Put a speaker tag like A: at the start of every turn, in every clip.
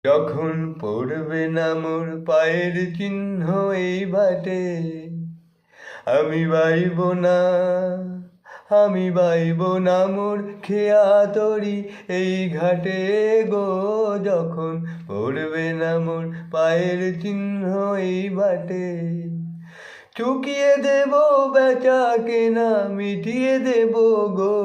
A: যখন পড়বে না মোর পায়ের চিহ্ন এই বাটে, আমি বাইব না, আমি বাইব না মোর খেয়া তরি এই ঘাটে গো। যখন পড়বে না মোর পায়ের চিহ্ন এই বাটে, চুকিয়ে দেব বেচা কেনা, মিটিয়ে দেব গো,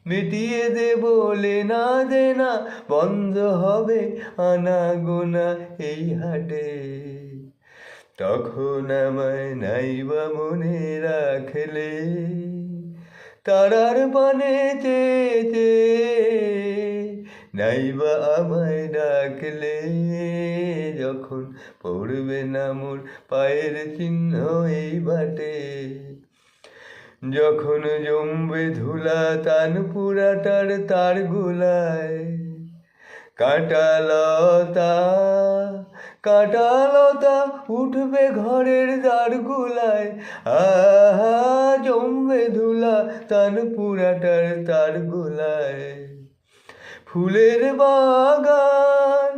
A: মিটিয়ে দেব লেনা দেনা, বন্ধ হবে আনা গোনা এই হাটে। তখন আমায় নাইবা মনে রাখলে, তারার পানে চেয়ে চেয়ে নাইবা আমায় ডাকলে। যখন পড়বে না মোর পায়ের চিহ্ন এই বাটে, যখন জমবে ধুলা তান পুরাটার তার গুলায়, কাঁটালতা কাঁটালতা উঠবে ঘরের দ্বারগুলায়, আহা জমবে ধুলা তান পুরাটার তার গুলায়। ফুলের বাগান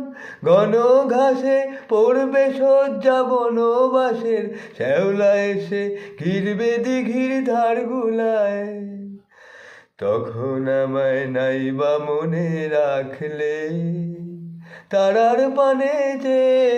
A: ঘন ঘাসে পড়বে শয্যা বনবাসের, শ্যাওলা এসে ঘিরবে দিঘির ধারগুলায়। তখন আমায় নাইবা মনে রাখলে, তারার পানে চেয়ে